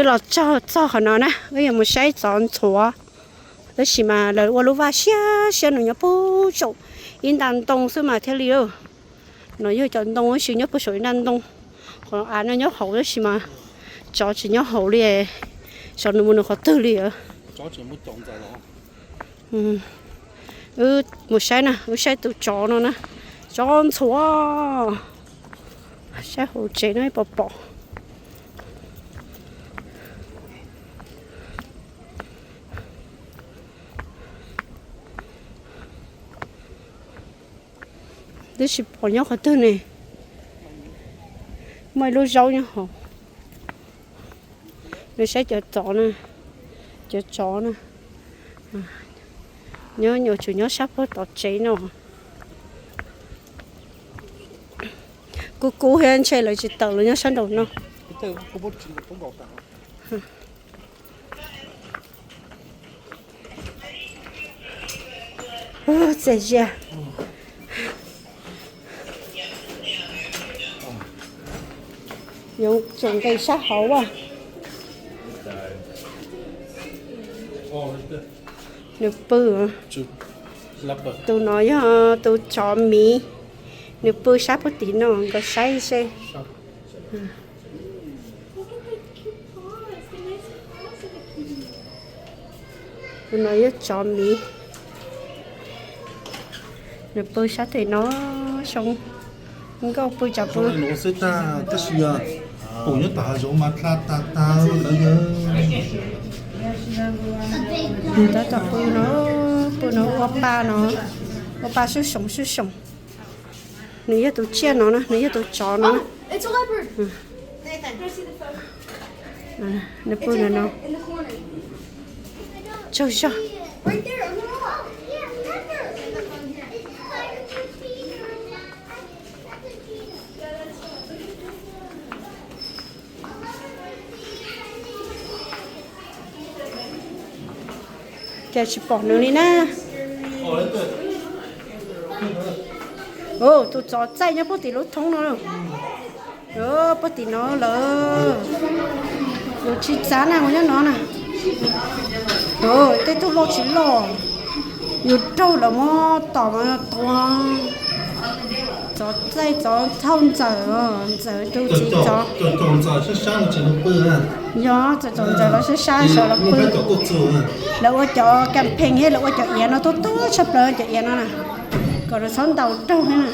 là cho họ nó nè bây giờ một sai chọn chùa đó chỉ mà là lúc vào xe nó nhớ bố chỗ in đàn đông xưa mà theo liều nó như chọn đông ấy chỉ nhớ bố chỗ in đàn đông còn ăn nó nhớ hậu đó chỉ mà cho chỉ nhớ hậu liền cho nó muốn nó khó tư liền chó chỉ muốn trồng ra đó một sai nè một sai từ chó nó nè chọn chùa sai hậu chế nó bỏ bỏ đây là bỏ nhau khó tư này mấy lúa rau nhau hả nó sẽ chở chó nè nhớ nhiều chủ nhớ sắp có tọt cháy nào cô hiện chơi lại chỉ tờ là nhớ sẵn đầu nó dễ dàng dùng trồng cây sát hậu à nước bự tôi nói tôi cho mì nước bự sát một tí nó có say xe tôi nói cho mì nước bự sát thì nó xong không có bự chả bự bố nhớ tao giống mà tao người ta tập bự nó có ba số sống nếu tôi chia nó nè nếu tôi cho nó nó bự nó cho kẻ chỉ bỏ nữa đi nè tôi cho chạy nhá bố tí lúc thông nó rồi bố tí nó lỡ rồi chỉ giá nào nhá nó nè rồi cái tôi lo chỉ lo nhiều trâu là mò tỏ mà to cho chạy cho thông giờ tôi chỉ cho do cho nó sẽ sai sợ là bự là cho camping hay là cho yên nó tốt sắp tới cho yên nó nè còn nó sống đầu trâu hay nè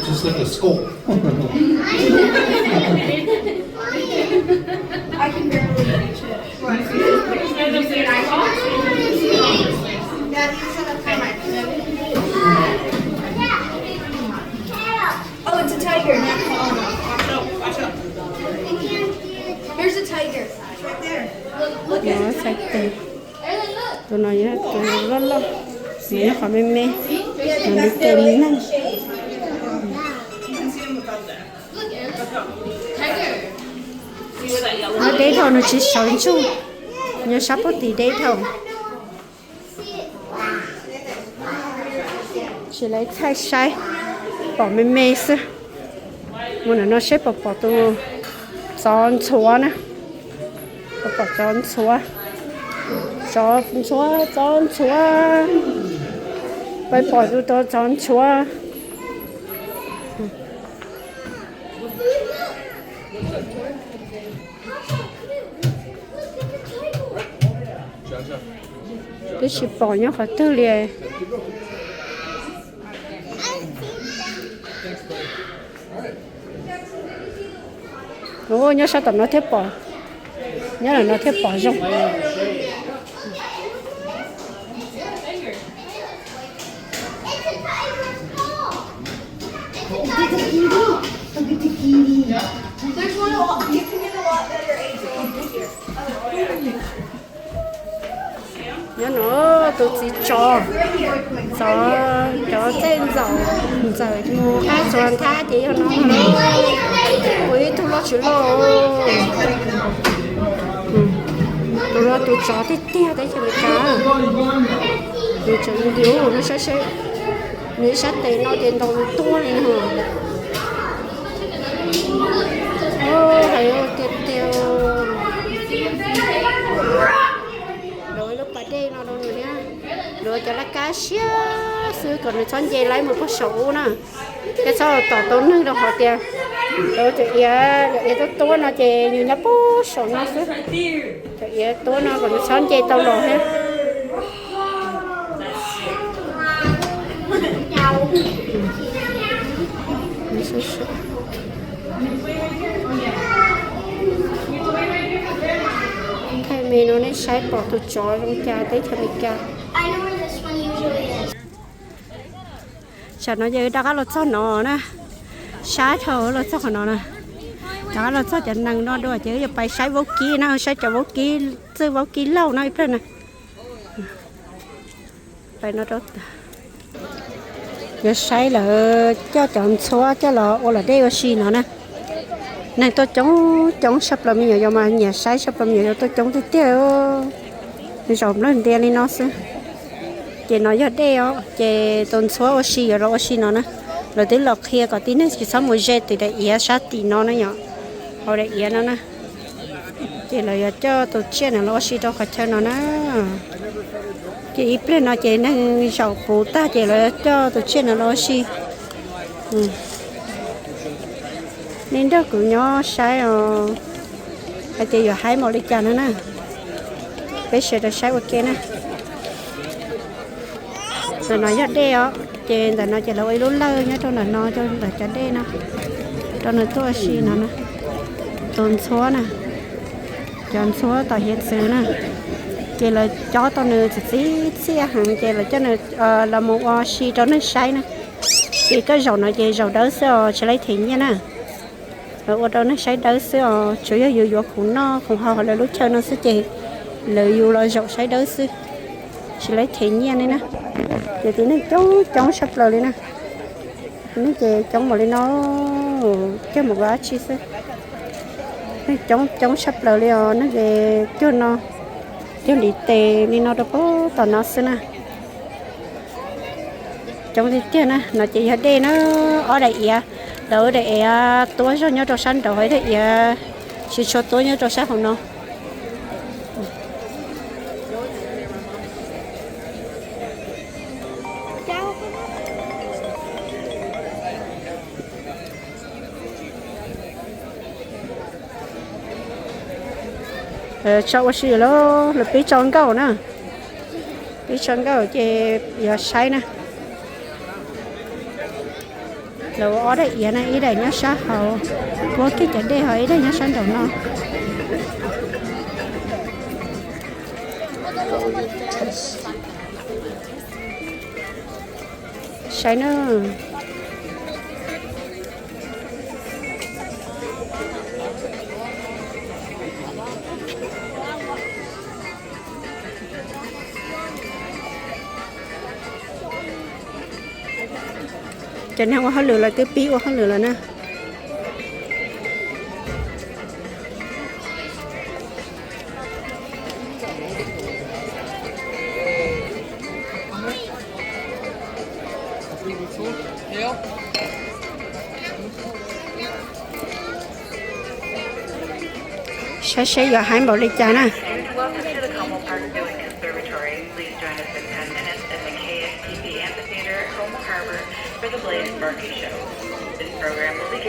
just like a scope. I can barely reach it. Oh, it's a tiger. Watch out. Here's a tiger. Right there. Look at nó sạch từ tôi nói nhá tôi rất lâu nó khỏi mê nó đi tìm năng nó đấy thôi nó chỉ sống chung nhớ sắp có tí đấy thôi chỉ lấy thay sai bỏ mê xưa muốn nó sẽ bỏ tôi giòn chúa nè bỏ giòn chúa bây bỏ tôi giòn chúa tôi chỉ bỏ nhá khỏi tư liền ôi nhớ sao tầm nó thép bỏ nhớ là nó thép bỏ rộng There's one you can get a lot better age. nhớ nó tôi chỉ cho trên dầu mua cá xoàn tha chị nó ui tôi lo chữ lo tôi cho tí tia đấy cho người cá tôi cho điếu nó sẽ nếu sát tiền nó tiền đâu tua này hả hay tiêu tiêu rồi lúc bắt đây nó đâu nữa nha rồi cho lá cá xía xưa còn chọn dây lấy một cái sổ nè cái sau tỏ tốn nữa đâu họ tiền rồi chị tôi tôi nó chị như nhấp bố sổ nó xưa chị tôi nó còn chọn dây tao rồi hết cái menu này sai bỏ tụi chó trong cha tới thằng mình cả. I know where this one usually is. Chả nói gì đã có lột sao nó nè, sai thở lột sao nó nè, đã có lột sao chẳng năng nó đôi chứ giờ phải sai vũ khí nó sai cho vũ khí chơi vũ khí lâu nó ít nè, phải nó đốt. Giờ sai là cho chọn xóa cho là ô là đây ở xí nó nè. Này tôi chống sắp làm nhiều giờ mà nhà sai sắp làm nhiều tôi chống thì tiêu rồi nó đen đi nó xứ chị nói giờ đây ó chị tuần xóa ở xí rồi ở xí nó nè rồi tới lọc kia có tí nữa chỉ sống một jet từ đây ia sát tí nó nhỏ hồi đây ia nó nè chị là giờ cho tôi chia này nó xí đâu phải cho nó nè chị ít lên nó chị nó sầu phụ ta chị là cho tôi chia này nó xí nên đó cũng nhỏ sai rồi chị giờ hai một ly trà nữa nè bây giờ đã sai ok nè rồi nói cho đê ó trên là nó chỉ là ấy lú lơ nhá cho là nó cho là cho đê nó cho nó tôi xí nó nè tôn số nè chọn số tàu hiện sử nè chỉ là cho tao nữa chỉ xe hàng chỉ là cho nó là một xí cho nó sai nè chỉ cái dầu nó chỉ dầu đỡ xe chỉ lấy thịnh nha nè rồi ở đó nó sai đỡ xe chủ yếu dụ cũng nó cũng họ là lúc chơi nó sẽ chỉ lợi dụng là dầu sai đỡ xe chỉ lấy thịnh nha này nè giờ thì nó chống sắp lời đi nè nó chỉ chống một lên nó cho một gói chi xe nó chống sắp lời đi nó về cho nó đi tè đi nó đâu có tao nó xe nè trong thì kia nè nó chỉ ở đây nó ở đây à đỡ để tối cho nhau cho sáng đỡ đấy chỉ cho tối nhau cho sáng không nó cho xí nó là bị tròn câu nè bị tròn câu thì giờ sai nè rồi ở đây giờ này ý đây nó sát hậu có cái chuyện đây hỏi đây nó sáng đầu nó sai nữa cho nên họ lừa là cái pi họ lừa là nè sẽ giờ hai bộ ly trà nè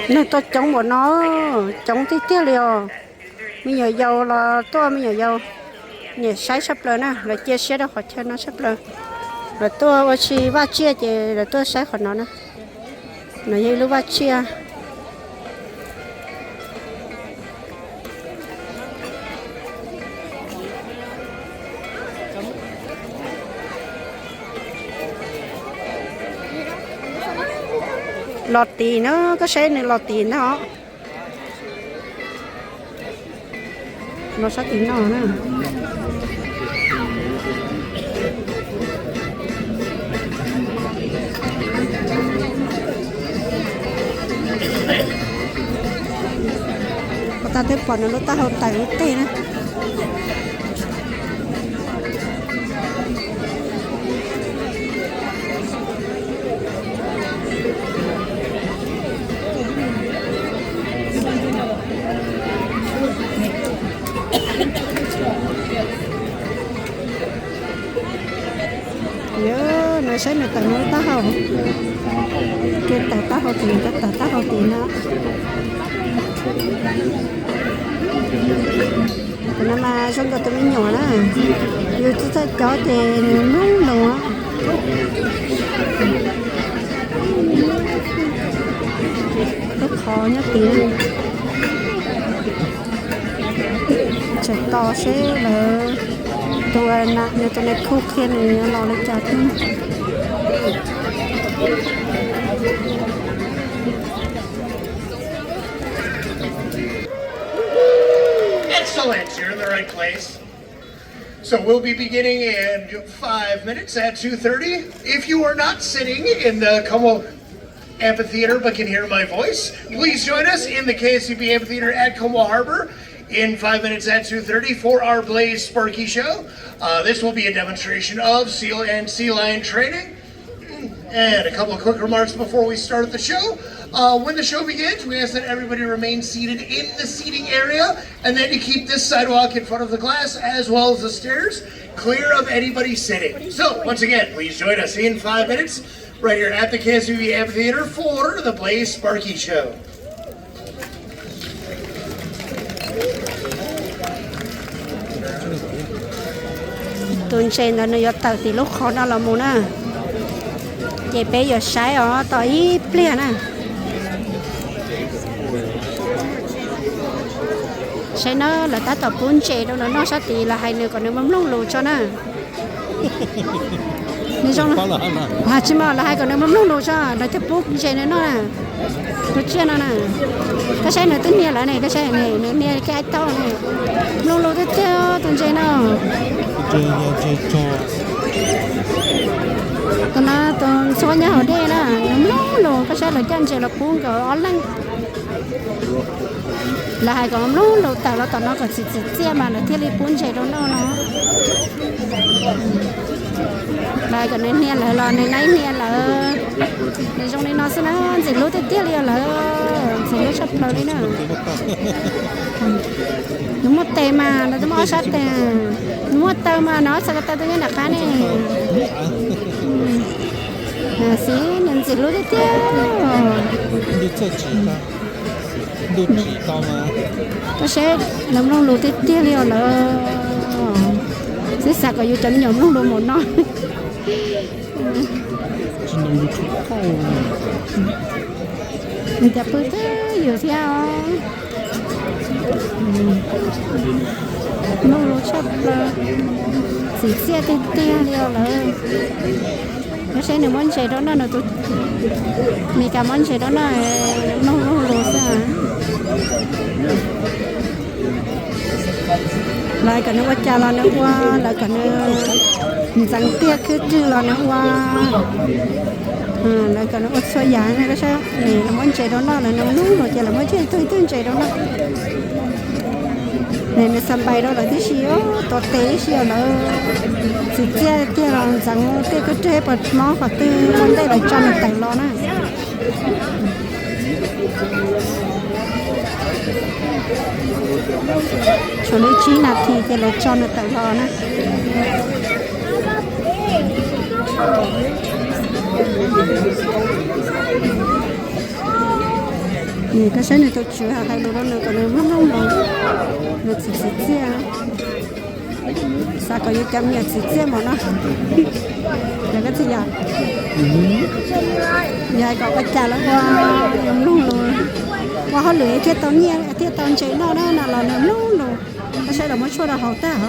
nó tôi chống bọn nó chống tí tiếc liều bây giờ dầu là tôi bây giờ dầu nhỉ sai sắp lên nè là chia sẻ đâu khỏi chơi nó sắp lên là tôi chỉ ba chia thì là tôi sai khỏi nó nè nó như lúc ba chia lọt tì nó có xe này lọt tì nó sát tì nó nè ta thấy bọn nó ta hợp tài tê nè cái xe này tao nói tao không cái tao học tiền tao học tiền đó nên mà xong rồi tụi mình nhỏ đó yêu thích cho tiền nóng nữa rất khó nhá tiền chạy to sẽ là tụi nặng như tụi này khô khen này lo lấy chặt Excellent, you're in the right place. So we'll be beginning in 5 minutes at 2:30. If you are not sitting in the Como Amphitheater but can hear my voice, please join us in the KSCB Amphitheater at Como Harbor in 5 minutes at 2:30 for our Blaze Sparky show. This will be a demonstration of seal and sea lion training. And a couple of quick remarks before we start the show. When the show begins, we ask that everybody remain seated in the seating area and then you keep this sidewalk in front of the glass as well as the stairs clear of anybody sitting. So, once again, please join us in 5 minutes right here at the KSUV Amphitheater for the Blaze Sparky Show. tuần trên là nó tàu thì lúc khó nó là muốn à chị bé giờ sai ở tới plea nè sai nó là ta tập bốn chế đâu nó sát thì là hai người còn nếu mắm lông lù cho nè nên xong là chỉ mà là hai còn nếu mắm lông lù cho là tập bốn chế này nó nè nó chia nó nè cái sai này tính nhiều lại này cái sai này này cái to này lông lù tới theo tuần chế nào tụi nó tụi số nhà ở đây nè nó lố cái xe là chân chỉ là cuốn cỡ ón lăng là hai con lố tao tụi nó còn xịt xe mà nó thiết lý cuốn chạy đó nó lại còn nên là lò này nấy nè là nên trong này nó sẽ nó chỉ lố thiết lý là chỉ lố sắp lò đấy nè nó mất tê mà nó mất sát tê nó mất tê mà nó sao tao tự nhiên là khá này nè xí nên chỉ lúa tiếp có sẽ làm nông lúa tiếp liệu là sẽ sạc ở dưới chân nhóm nông lúa một non mình chặt bưởi thế nhiều theo nông lúa sắp là chỉ xe tiếp liệu là nó sẽ là món chế đó nó tụi mình cả món chế đó nó lột ra lại cả nó qua cha là nó qua lại cả nó răng tia cứ chữ là nó qua lại cả nó xoay giá này cái sao này là món chế đó nó là nó rồi chỉ là món chế tôi chế đó nó này nó sắm bài đó là tí xíu to té xíu là chỉ tia là rằng tia cái chế bật món và tư vấn đây là cho nó tặng lo nè cho nên chỉ là thì là cho nó tặng lo nè cái xe này tôi chứa hai lô đó nữa còn nó không nó chỉ sao có những cam nhà chỉ mà nó là cái gì vậy nhà có cái trà nó qua nấm luôn rồi qua họ lưỡi thiết tao nhẹ thiết tao chế nó đó là nấm luôn rồi cái xe là mới cho là hậu ta hả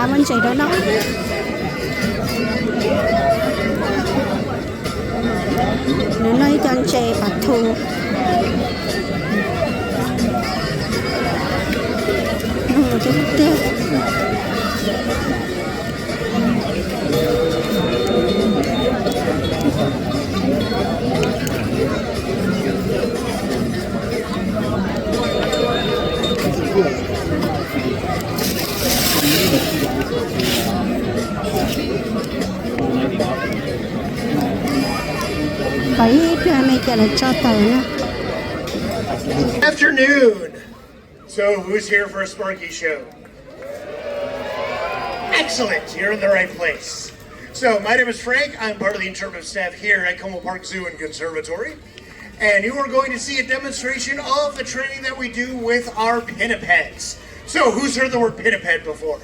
mình chế đó nó nó nói cho chè bạc thù nó rất tiếc Afternoon. So who's here for a Sparky show? Excellent, you're in the right place. So my name is Frank. I'm part of the interpretive staff here at Como Park Zoo and Conservatory. And you are going to see a demonstration of the training that we do with our pinnipeds. So who's heard the word pinniped before?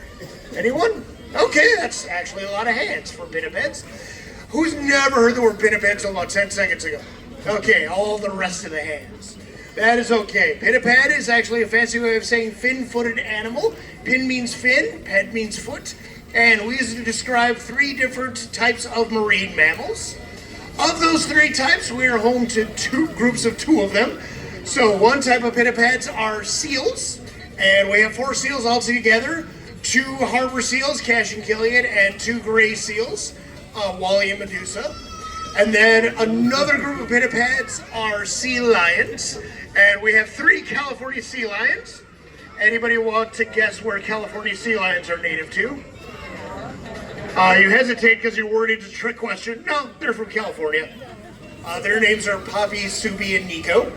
Anyone? Okay, that's actually a lot of hands for pinnipeds. Who's never heard the word pinniped until about 10 seconds ago? Okay, all the rest of the hands. That is okay. Pinniped is actually a fancy way of saying fin-footed animal. Pin means fin, ped means foot. And we use it to describe 3 different types of marine mammals. Of those 3 types, we are home to 2 groups of 2 of them. So one type of pinnipeds are seals, and we have 4 seals all together. 2 harbor seals, Cash and Killian, and 2 gray seals, Wally and Medusa. And then another group of pinnipeds are sea lions, and we have 3 California sea lions. Anybody want to guess where California sea lions are native to? You hesitate because you're worried it's a trick question. No, they're from California. Their names are Poppy, Subi, and Nico.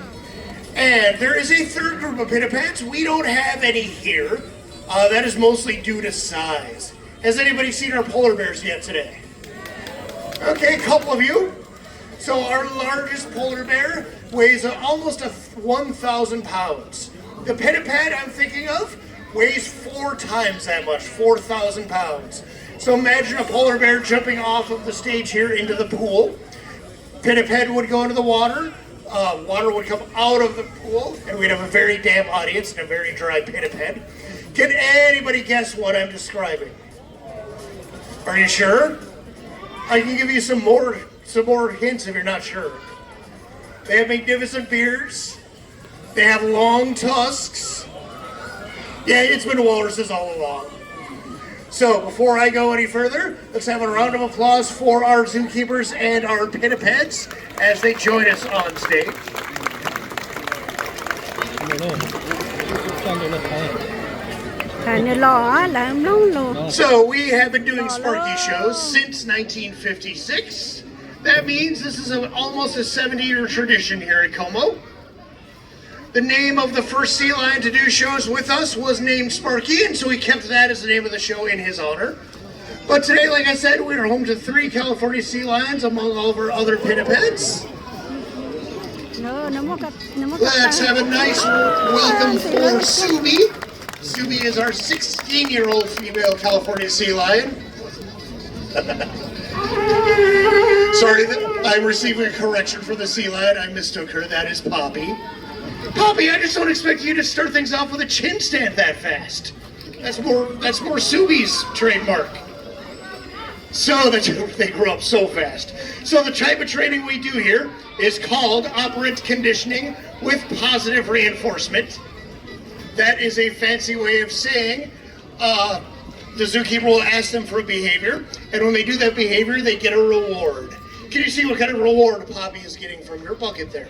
And there is a 3rd group of pinnipeds. We don't have any here. That is mostly due to size. Has anybody seen our polar bears yet today? Okay, a couple of you. So our largest polar bear weighs almost 1,000 pounds. The pinniped I'm thinking of weighs 4 times that much, 4,000 pounds. So imagine a polar bear jumping off of the stage here into the pool. Pinniped would go into the water. Water would come out of the pool, and we'd have a very damp audience and a very dry pinniped. Can anybody guess what I'm describing? Are you sure? I can give you some more hints if you're not sure. They have magnificent beards. They have long tusks. Yeah, it's been walruses all along. So before I go any further, let's have a round of applause for our zookeepers and our pinnipeds as they join us on stage. So we have been doing Sparky shows since 1956. That means this is almost a 70-year tradition here at Como. The name of the first sea lion to do shows with us was named Sparky, and so we kept that as the name of the show in his honor. But today, like I said, we are home to 3 California sea lions among all of our other pinnipeds. Let's have a nice welcome for Subi. Subi is our 16-year-old female California sea lion. Sorry, I'm receiving a correction for the sea lion. I mistook her. That is Poppy. Poppy, I just don't expect you to start things off with a chin stand that fast. That's more Subi's trademark. So they grew up so fast. So the type of training we do here is called operant conditioning with positive reinforcement. That is a fancy way of saying the zookeeper will ask them for a behavior, and when they do that behavior, they get a reward. Can you see what kind of reward Poppy is getting from your bucket there?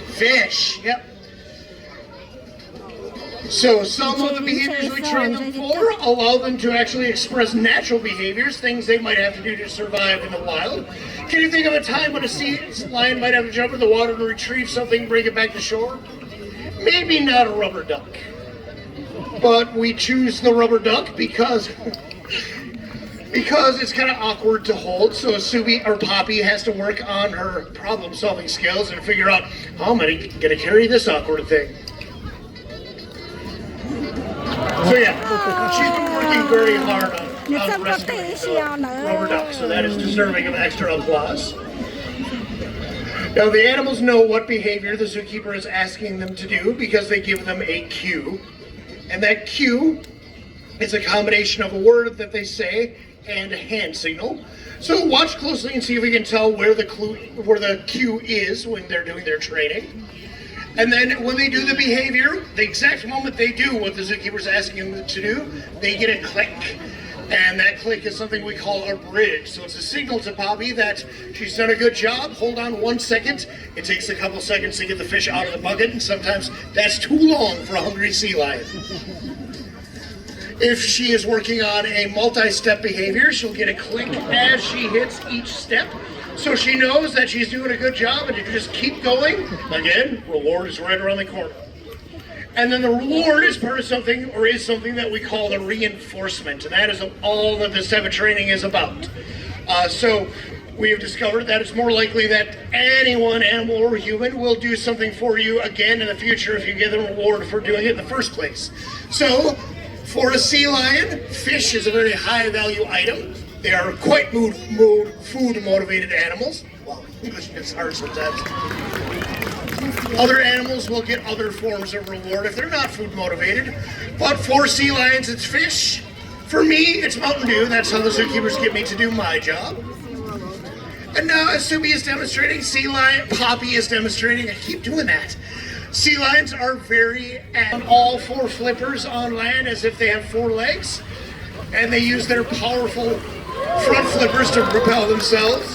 Fish, yep. So some of the behaviors we train them for allow them to actually express natural behaviors, things they might have to do to survive in the wild. Can you think of a time when a sea lion might have to jump in the water to retrieve something, bring it back to shore? Maybe not a rubber duck. But we choose the rubber duck because it's kind of awkward to hold, so Subi or Poppy has to work on her problem-solving skills and figure out how am I going to carry this awkward thing. So yeah, she's been working very hard on rescuing the rubber duck, so that is deserving of extra applause. Now the animals know what behavior the zookeeper is asking them to do because they give them a cue, and that cue is a combination of a word that they say and a hand signal. So watch closely and see if we can tell where the cue is when they're doing their training. And then when they do the behavior, the exact moment they do what the zookeeper is asking them to do, they get a click. And that click is something we call a bridge. So it's a signal to Poppy that she's done a good job. Hold on 1 second. It takes a couple seconds to get the fish out of the bucket, and sometimes that's too long for a hungry sea lion. If she is working on a multi-step behavior, she'll get a click as she hits each step. So she knows that she's doing a good job, and if you just keep going, again, reward is right around the corner. And then the reward is part of something, or is something that we call the reinforcement. And that is all that this type of training is about. So we have discovered that it's more likely that anyone, animal or human, will do something for you again in the future if you give them a reward for doing it in the first place. So for a sea lion, fish is a very high value item. They are quite food motivated animals. Wow, English is hard sometimes. Other animals will get other forms of reward if they're not food motivated. But for sea lions, it's fish. For me, it's Mountain Dew. That's how the zookeepers get me to do my job. And now, as Subi is demonstrating, sea lion, Poppy is demonstrating, I keep doing that. Sea lions are very on all four flippers on land as if they have four legs. And they use their powerful front flippers to propel themselves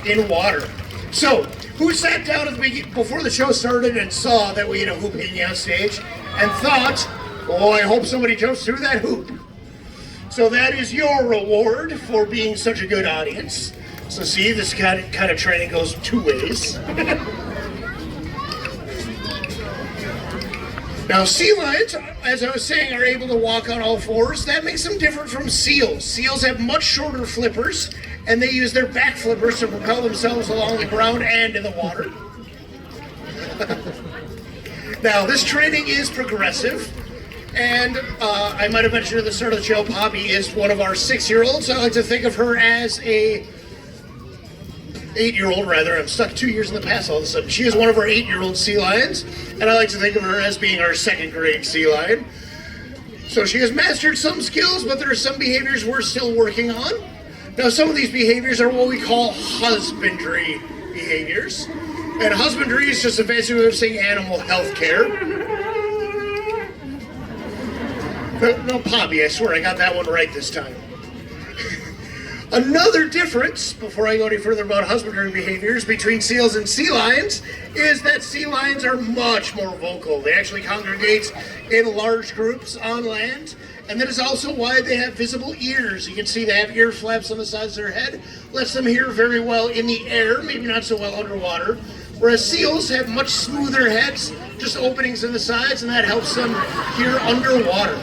in water. So, who sat down at the beginning, before the show started and saw that we had a hoop hanging on stage and thought, oh, I hope somebody jumps through that hoop. So that is your reward for being such a good audience. So see, this kind of training goes two ways. Now, sea lions, as I was saying, are able to walk on all fours. That makes them different from seals. Seals have much shorter flippers, and they use their back flippers to propel themselves along the ground and in the water. Now, this training is progressive, and I might have mentioned at the start of the show, Poppy is one of our 6-year-olds. I like to think of her as a 8-year-old, rather. I'm stuck 2 years in the past all of a sudden. She is one of our 8-year-old sea lions, and I like to think of her as being our 2nd grade sea lion. So she has mastered some skills, but there are some behaviors we're still working on. Now, some of these behaviors are what we call husbandry behaviors. And husbandry is just a fancy way of saying animal health care. No, Poppy, I swear I got that one right this time. Another difference, before I go any further about husbandry behaviors, between seals and sea lions is that sea lions are much more vocal. They actually congregate in large groups on land, and that is also why they have visible ears. You can see they have ear flaps on the sides of their head, lets them hear very well in the air, maybe not so well underwater, whereas seals have much smoother heads, just openings in the sides, and that helps them hear underwater.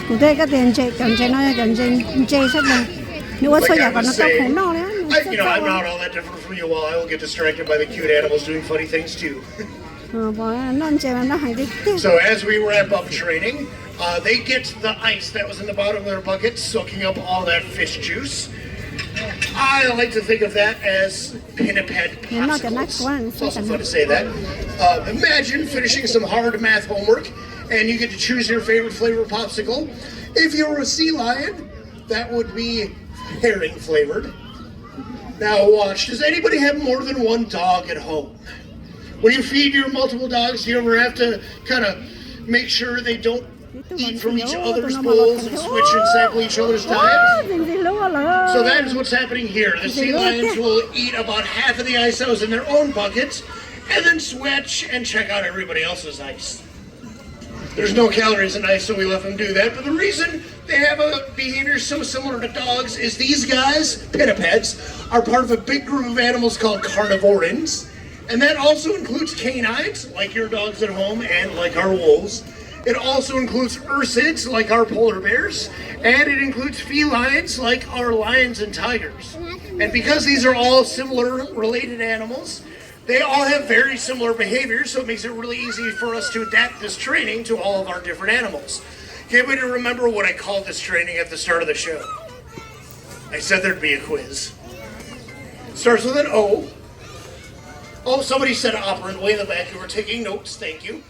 Cụ thể cái tiền chạy cầm chạy nói cầm chạy sắp này nếu có thôi còn nó cắt khủng nó đấy. I'm not all that different from you all. I will get distracted by the cute animals doing funny things too. So as we wrap up training, they get the ice that was in the bottom of their bucket, soaking up all that fish juice. I like to think of that as pinniped popsicles. It's also fun to say that. Imagine finishing some hard math homework and you get to choose your favorite flavor popsicle. If you were a sea lion, that would be herring flavored. Now watch, does anybody have more than one dog at home? When you feed your multiple dogs, do you ever have to kind of make sure they don't eat from each other's bowls and switch and sample each other's diets? So that is what's happening here. The sea lions will eat about half of the ice that was in their own buckets and then switch and check out everybody else's ice. There's no calories in ice, so we let them do that. But the reason they have a behavior so similar to dogs is these guys, pinnipeds, are part of a big group of animals called carnivorans. And that also includes canines, like your dogs at home and like our wolves. It also includes ursids, like our polar bears. And it includes felines, like our lions and tigers. And because these are all similar related animals, they all have very similar behaviors, so it makes it really easy for us to adapt this training to all of our different animals. Get me to remember what I called this training at the start of the show. I said there'd be a quiz. Starts with an O. Oh, somebody said operant way in the back. You were taking notes. Thank you.